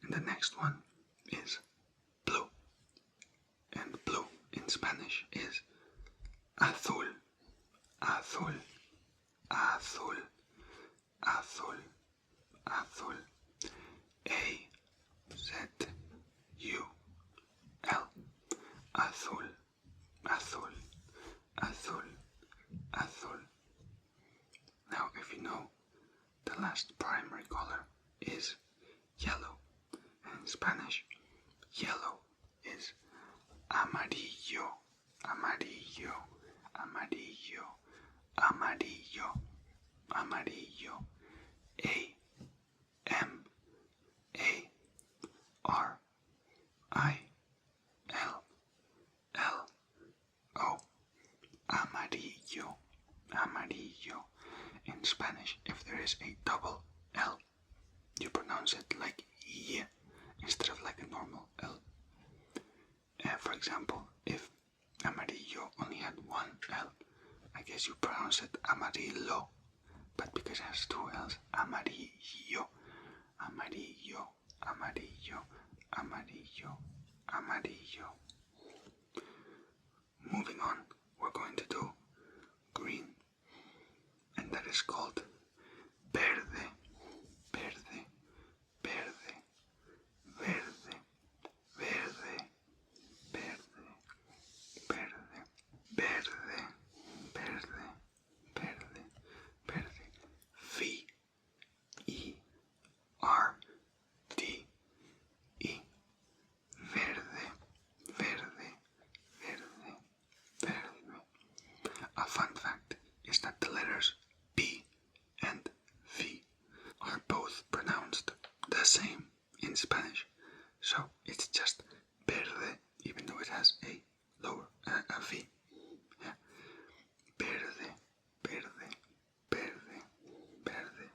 And the next one is blue. And blue in Spanish is azul, azul, azul, azul, azul. A-Z-U-L. Azul, azul, azul, azul. Now, if you know, the last primary color is yellow. In Spanish, yellow is amarillo, amarillo, amarillo, amarillo, amarillo. A-M-A-R-I-L-L-O. Amarillo, amarillo. In Spanish, if there is a double L, you pronounce it like Y instead of like a normal L. For example, if amarillo only had one L, I guess you pronounce it amarillo, but because it has two L's, amarillo, amarillo, amarillo, amarillo, amarillo. Moving on, we're going to do green, and that is called verde, verde, verde, verde, verde, verde, verde, verde, verde, verde, verde. V-E-R-D-E. Verde, verde, verde, verde. A fun fact is that the letters B and V are both pronounced the same in Spanish, so it's just verde, even though it has a V. Yeah. Verde, verde, verde, verde.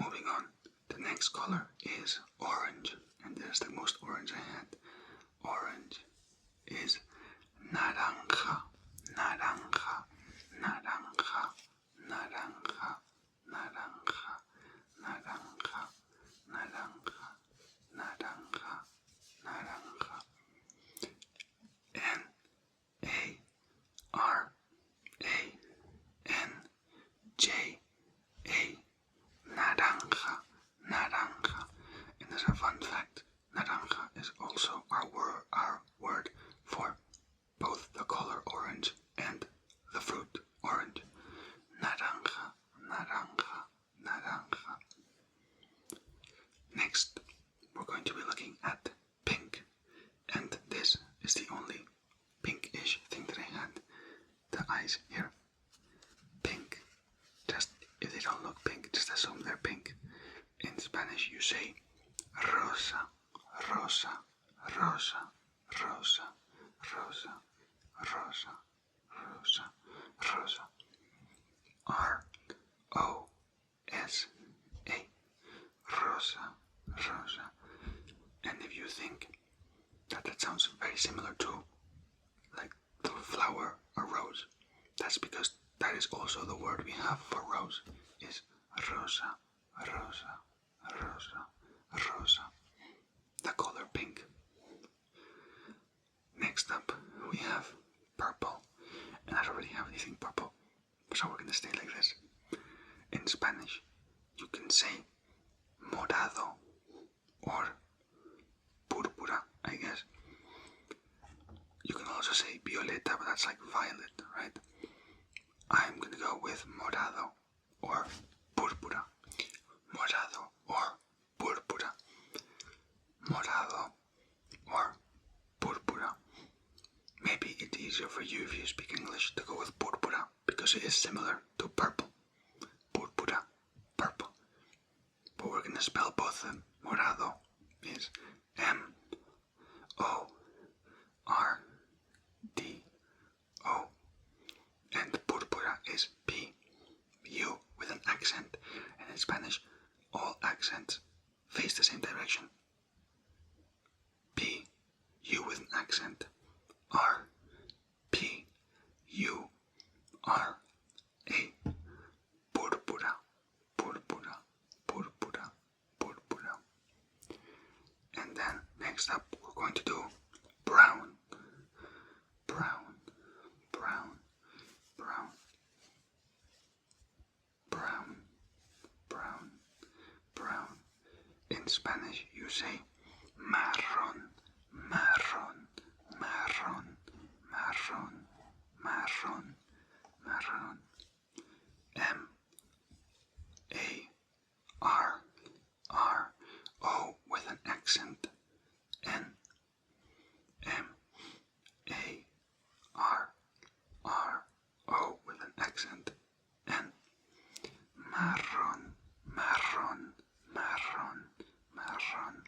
Moving on, the next color is orange, and that's the most orange I had. Orange is naranja, naranja, naranja, naranja, naranja, naranja, naranja, naranja, naranja. N-A-R-A-N-J-A. Naranja, naranja. And as a fun fact, naranja is also our word for both the color orange and the fruit orange. Naranja, naranja, naranja. Next, we're going to be looking at pink, and this is the only pinkish thing that I had. The eyes here, pink. Just if they don't look pink, just assume they're pink. In Spanish, you say rosa, rosa, rosa, rosa, rosa, rosa, rosa, rosa. R-O-S-A. Rosa, rosa. And if you think that sounds very similar to like the flower, a rose, that's because that is also the word we have for rose, is rosa, rosa, rosa, rosa. The color pink. Next up, we have purple, and I don't really have anything purple, so we're gonna stay like this. In Spanish, you can say morado or púrpura, I guess. You can also say violeta, but that's like violet, right? I'm gonna go with morado or púrpura. Morado or púrpura. Morado or púrpura. Maybe it's easier for you if you speak English to go with púrpura because it is similar to purple. Púrpura, purple. But we're gonna spell both of them. Morado is M-O-R-D-O, and púrpura is P-U with an accent. And in Spanish, all accents face the same direction. P-U with an accent. R-P-U-R-A. Púrpura, púrpura, púrpura, púrpura. going to do brown, brown, brown, brown, brown, brown, brown. In Spanish, you say marrón, marrón, marrón, marrón, marrón, marrón. M-A-R-R, O with an accent. N, M-A-R-R, O with an accent. N, marrón, marrón, marrón, marrón.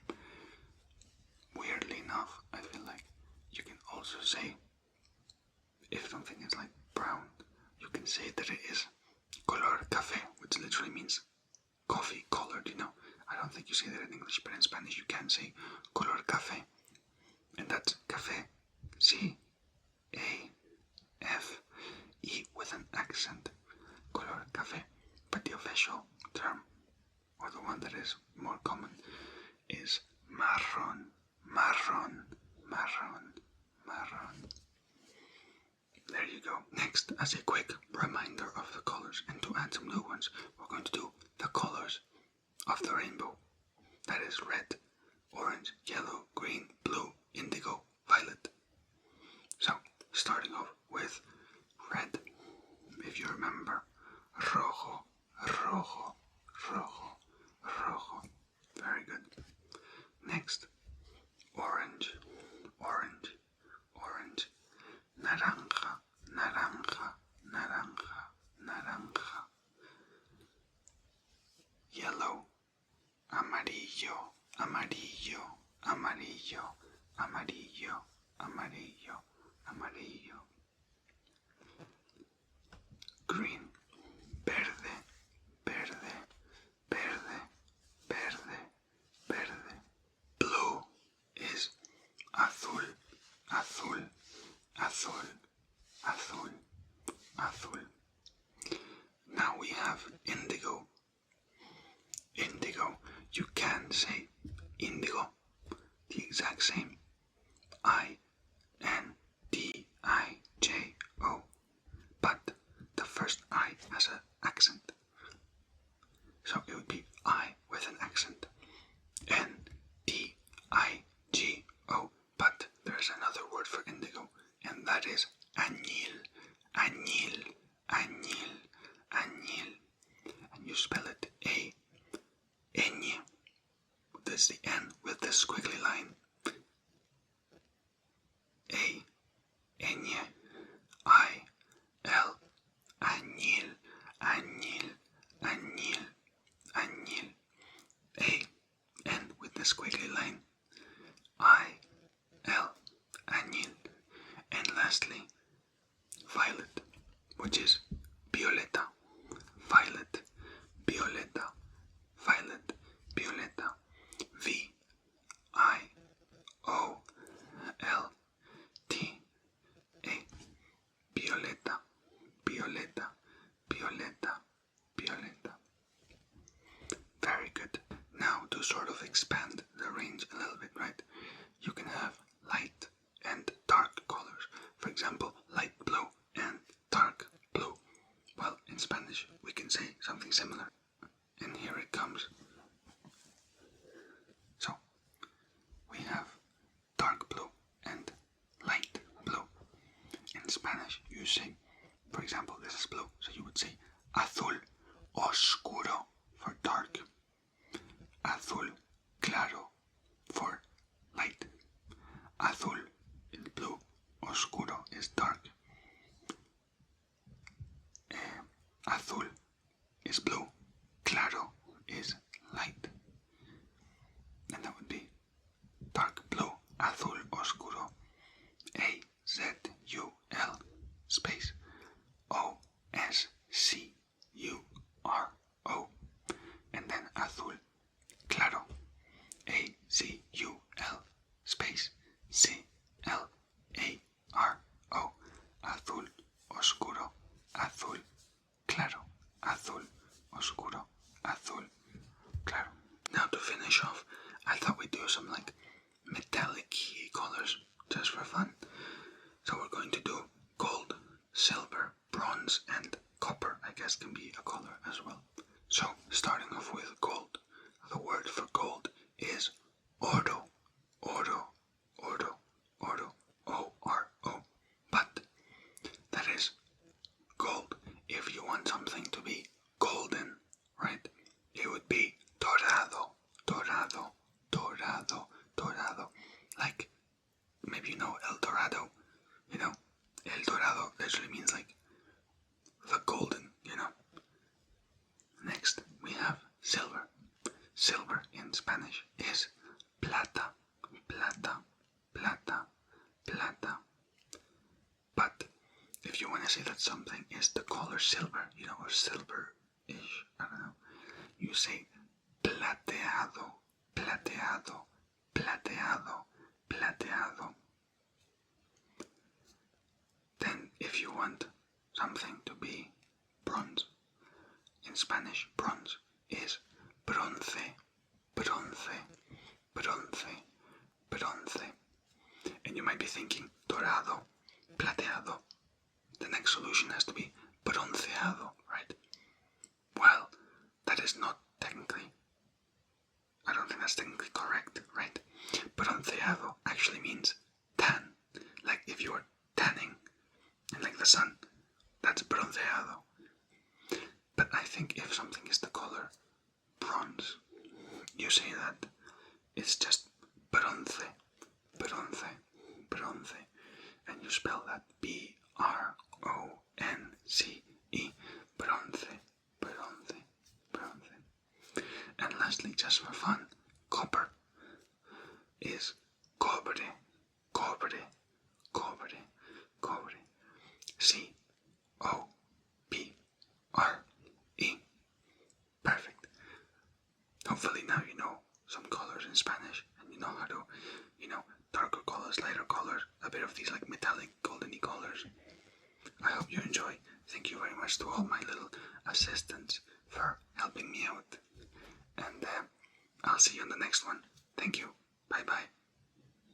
Weirdly enough, I feel like you can also say, if something is like brown, you can say that it is color café, which literally means coffee colored, you know. I don't think you say that in English, but in Spanish you can say color café. And that's café, C-A-F-E with an accent, color café. But the official term, or the one that is more common, is marrón, marrón, marrón, marrón. There you go. Next, as a quick reminder of the colors, and to add some new ones, we're going to do the colors of the rainbow. That is red, orange, yellow, green, blue, indigo, violet. So, starting off with red. If you remember, rojo, rojo, rojo, rojo. Very good. Next, orange, orange, orange. Naranja, naranja, naranja, naranja. Yellow, amarillo, amarillo, amarillo, amarillo, amarillo, amarillo. Green, verde, verde, verde, verde, verde. Blue is azul, azul, azul, azul, azul. Now we have indigo. Indigo, you can say indigo, the exact same. I-N-D-I-J-O. But the first I has an accent. So it would be I with an accent. N-D-I-G-O. But there's another word for indigo, and that is añil, añil, añil, añil. And you spell it A-Ñ. That's the N with the squiggly line. A-Ñ. I-L. Añil, añil, añil, añil. A-N with the squiggly line. I-L. Añil. And lastly, violet, which is violeta, violet, violeta, violet, violeta. V-I-O-L-T-A. Violeta, violeta, violeta, violeta. Very good. Now to sort of expand the range a little bit, right? You can have light and dark colors. For example, light blue and dark blue. Well, in Spanish we can say something similar. And here it comes. So, we have dark blue and light blue. In Spanish you say, for example, this is blue, so you would say azul oscuro for dark, azul claro for light. Azul is blue, oscuro is dark. Azul is blue, claro is light. And that would be dark blue, azul oscuro, A-Z-U-L space O-S-C-U-R-O. And then azul claro, A-Z-U-L space C-L-A-R-O. Azul oscuro, azul claro, azul oscuro, azul claro. Now to finish off, I thought we'd do some like metallic colors just for fun. So we're going to do gold, silver, bronze, and copper, I guess can be a color as well. So starting off with gold. The word for gold is oro, oro, oro, oro, O-R-O. But that is gold. If you want something to be golden, right, it would be dorado, dorado, dorado, dorado. Like, maybe you know El Dorado, you know, El Dorado literally means like the golden, you know. Next, we have silver. Silver in Spanish is plata, plata, plata, plata. But if you want to say that something is the color silver, you know, or silver-ish, I don't know, you say plateado, plateado, plateado, plateado. Then if you want something to be bronze, in Spanish bronze is bronce, bronce, bronce, bronce. And you might be thinking dorado, plateado. The next solution has to be bronceado, right? Well, that is not technically, I don't think that's technically correct, right? Bronceado actually means tan. Like if you are tanning in like the sun, that's bronceado. But I think if something is the color bronze, you say that it's just bronce, bronce, bronze, and you spell that B-R-O-N-C-E, bronce, bronze, bronze. And lastly, just for fun, copper is cobre, cobre, cobre, cobre, C-O-P-R-E. Perfect. Hopefully now you know some colors in Spanish and you know how to, you know, darker colors, lighter colors, a bit of these like metallic goldeny colors. I hope you enjoy. Thank you very much to all my little assistants for helping me out. And I'll see you on the next one. Thank you. Bye bye.